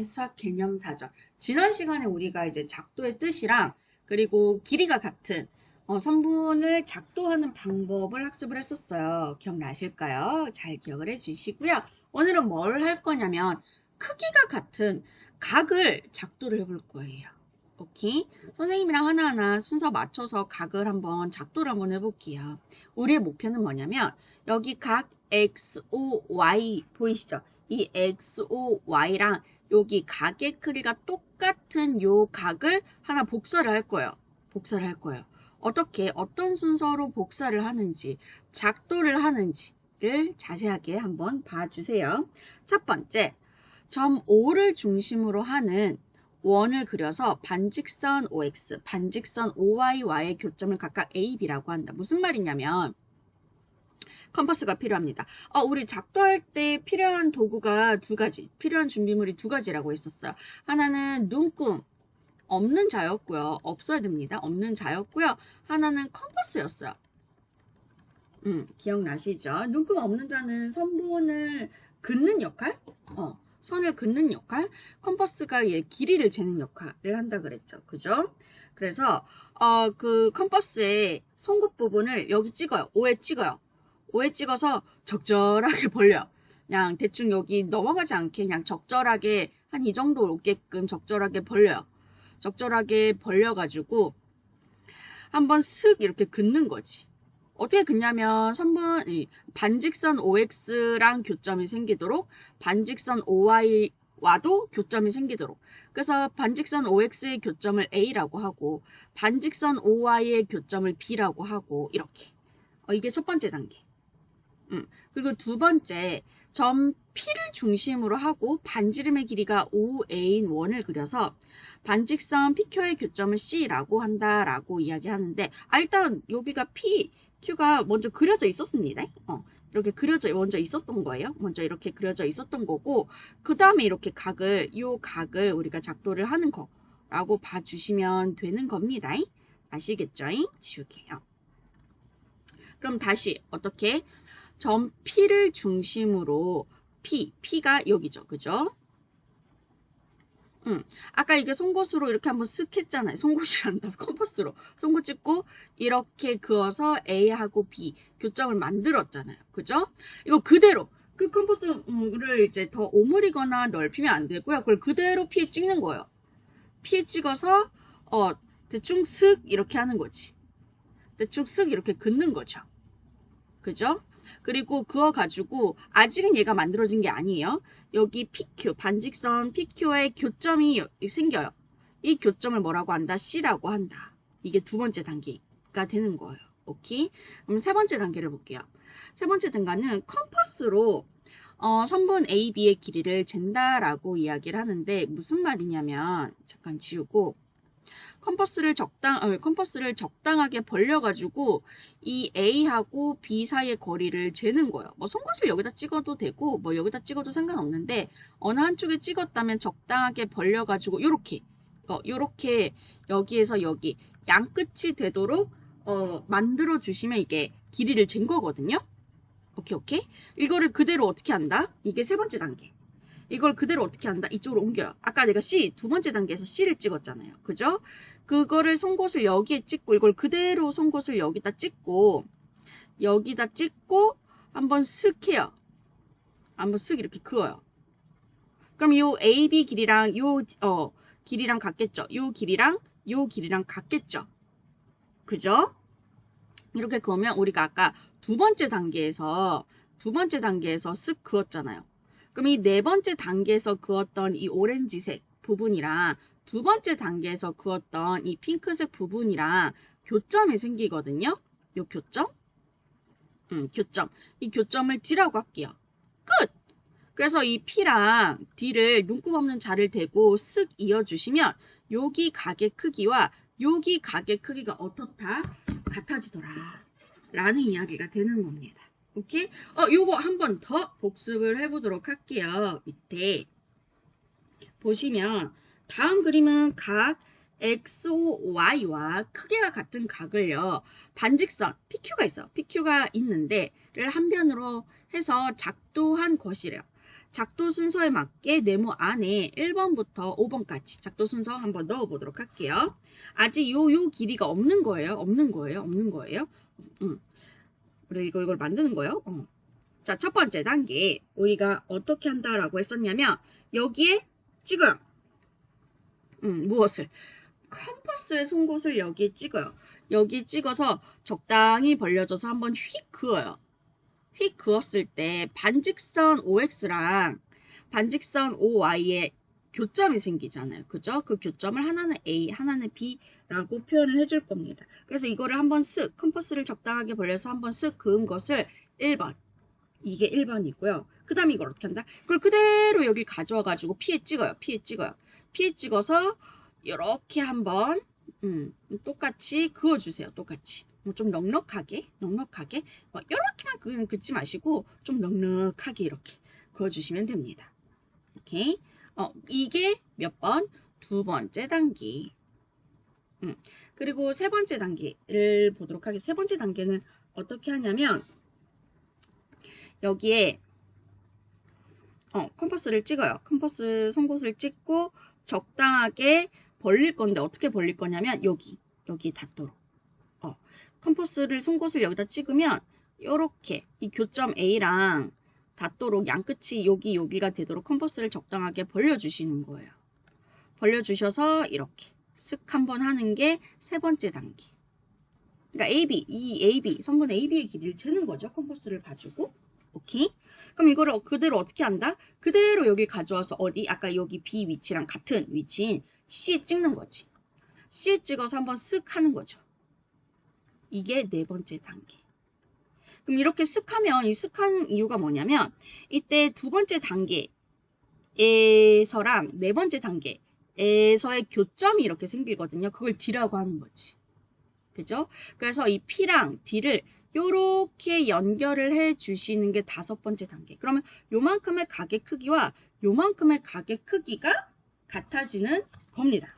수학 개념 사전. 지난 시간에 우리가 이제 작도의 뜻이랑 그리고 길이가 같은 선분을 작도하는 방법을 학습을 했었어요. 기억나실까요? 잘 기억을 해주시고요. 오늘은 뭘 할 거냐면 크기가 같은 각을 작도를 해볼 거예요. 오케이? 선생님이랑 하나하나 순서 맞춰서 각을 한번 작도를 한번 해볼게요. 우리의 목표는 뭐냐면 여기 각 X, O, Y 보이시죠? 이 X, O, Y랑 여기 각의 크기가 똑같은 요 각을 하나 복사를 할 거예요. 복사를 할 거예요. 어떻게 어떤 순서로 복사를 하는지 작도를 하는지를 자세하게 한번 봐주세요. 첫 번째, 점 O를 중심으로 하는 원을 그려서 반직선 OX, 반직선 OY와의 교점을 각각 A, B라고 한다. 무슨 말이냐면 컴퍼스가 필요합니다. 우리 작도할 때 필요한 도구가 두 가지, 필요한 준비물이 두 가지라고 했었어요. 하나는 눈금, 없는 자였고요. 없어야 됩니다. 없는 자였고요. 하나는 컴퍼스였어요. 기억나시죠? 눈금 없는 자는 선분을 긋는 역할? 선을 긋는 역할? 컴퍼스가 얘 길이를 재는 역할을 한다 그랬죠. 그죠? 그래서 그 컴퍼스의 송곳 부분을 여기 찍어요. O에 찍어요. O에 찍어서 적절하게 벌려요. 그냥 대충 여기 넘어가지 않게 그냥 적절하게 한 이 정도 오게끔 적절하게 벌려요. 적절하게 벌려가지고 한번 슥 이렇게 긋는 거지. 어떻게 긋냐면 반직선 OX랑 교점이 생기도록 반직선 OY와도 교점이 생기도록 그래서 반직선 OX의 교점을 A라고 하고 반직선 OY의 교점을 B라고 하고 이렇게 이게 첫 번째 단계. 그리고 두 번째, 점 P를 중심으로 하고 반지름의 길이가 5a인 원을 그려서 반직선 PQ의 교점을 C라고 한다라고 이야기하는데 일단 여기가 P, Q가 먼저 그려져 있었습니다. 이렇게 먼저 있었던 거예요. 먼저 이렇게 그려져 있었던 거고 그 다음에 이렇게 이 각을 우리가 작도를 하는 거라고 봐주시면 되는 겁니다. 아시겠죠? 지울게요. 그럼 다시 어떻게? 점 P를 중심으로 P가 여기죠. 그죠? 아까 이게 송곳으로 이렇게 한번 쓱 했잖아요. 송곳이란다. 컴퍼스로. 송곳 찍고 이렇게 그어서 A하고 B 교점을 만들었잖아요. 그죠? 이거 그대로 그 컴퍼스를 이제 더 오므리거나 넓히면 안 되고요. 그걸 그대로 P에 찍는 거예요. P에 찍어서 대충 쓱 이렇게 하는 거지. 대충 쓱 이렇게 긋는 거죠. 그죠? 그리고 그어가지고 아직은 얘가 만들어진 게 아니에요. 여기 PQ, 반직선 PQ의 교점이 생겨요. 이 교점을 뭐라고 한다? C라고 한다. 이게 두 번째 단계가 되는 거예요. 오케이? 그럼 세 번째 단계를 볼게요. 세 번째 단계는 컴퍼스로 선분 AB의 길이를 잰다라고 이야기를 하는데 무슨 말이냐면 잠깐 지우고 컴퍼스를 적당하게 벌려가지고 이 A하고 B 사이의 거리를 재는 거예요. 뭐 송곳을 여기다 찍어도 되고 뭐 여기다 찍어도 상관없는데 어느 한쪽에 찍었다면 적당하게 벌려가지고 요렇게 여기에서 여기 양끝이 되도록 만들어 주시면 이게 길이를 잰 거거든요. 오케이. 이거를 그대로 어떻게 한다? 이게 세 번째 단계. 이걸 그대로 어떻게 한다? 이쪽으로 옮겨요. 아까 내가 C, 두 번째 단계에서 C를 찍었잖아요. 그죠? 그거를 송곳을 여기에 찍고 이걸 그대로 송곳을 여기다 찍고 한번 슥 해요. 한번 슥 이렇게 그어요. 그럼 요 AB 길이랑 길이랑 같겠죠? 요 길이랑 같겠죠? 그죠? 이렇게 그으면 우리가 아까 두 번째 단계에서 쓱 그었잖아요. 그럼 이 네 번째 단계에서 그었던 이 오렌지색 부분이랑 두 번째 단계에서 그었던 이 핑크색 부분이랑 교점이 생기거든요. 요 교점? 교점. 이 교점을 D라고 할게요. 끝! 그래서 이 P랑 D를 눈곱 없는 자를 대고 쓱 이어주시면 여기 각의 크기와 여기 각의 크기가 어떻다? 같아지더라. 라는 이야기가 되는 겁니다. 오케이? 요거 한 번 더 복습을 해보도록 할게요. 밑에 보시면 다음 그림은 각 XOY와 크기가 같은 각을요. 반직선 PQ가 있어요. PQ가 있는데 를 한 변으로 해서 작도한 것이래요. 작도 순서에 맞게 네모 안에 1번부터 5번까지 작도 순서 한번 넣어보도록 할게요. 아직 요 길이가 없는 거예요. 우리 이걸 만드는 거예요. 자, 첫 번째 단계 우리가 어떻게 한다라고 했었냐면 여기에 찍어요. 무엇을? 컴퍼스의 송곳을 여기에 찍어요. 여기 찍어서 적당히 벌려줘서 한번 휙 그어요. 휙 그었을 때 반직선 OX랑 반직선 OY의 교점이 생기잖아요. 그죠? 그 교점을 하나는 A, 하나는 B라고 표현을 해줄 겁니다. 그래서 이거를 한번 쓱 컴퍼스를 적당하게 벌려서 한번 쓱 그은 것을 1번. 이게 1번이고요. 그 다음에 이걸 어떻게 한다? 그걸 그대로 여기 가져와가지고 P에 찍어요. P에 찍어서 이렇게 한번 똑같이 그어주세요. 똑같이. 좀 넉넉하게 이렇게만 긋지 마시고 좀 넉넉하게 이렇게 그어주시면 됩니다. 오케이. 이게 몇 번? 두 번째 단계. 그리고 세 번째 단계를 보도록 하겠습니다. 세 번째 단계는 어떻게 하냐면 여기에 컴퍼스를 찍어요. 컴퍼스 송곳을 찍고 적당하게 벌릴 건데 어떻게 벌릴 거냐면 여기 닿도록. 컴퍼스를 송곳을 여기다 찍으면 이렇게 이 교점 A랑 닿도록 양끝이 여기가 되도록 컴퍼스를 적당하게 벌려주시는 거예요. 벌려주셔서 이렇게 쓱 한번 하는 게 세 번째 단계. 그러니까 AB, 선분 AB의 길이를 재는 거죠. 컴퍼스를 가지고. 오케이? 그럼 이거를 그대로 어떻게 한다? 그대로 여기 가져와서 어디? 아까 여기 B 위치랑 같은 위치인 C에 찍는 거지. C에 찍어서 한번 쓱 하는 거죠. 이게 네 번째 단계. 그럼 이렇게 쓱 하면 이 쓱한 이유가 뭐냐면 이때 두 번째 단계에서랑 네 번째 단계에서의 교점이 이렇게 생기거든요. 그걸 D라고 하는 거지. 그죠? 그래서 이 P랑 D를 요렇게 연결을 해 주시는 게 다섯 번째 단계. 그러면 요만큼의 가게 크기와 요만큼의 가게 크기가 같아지는 겁니다.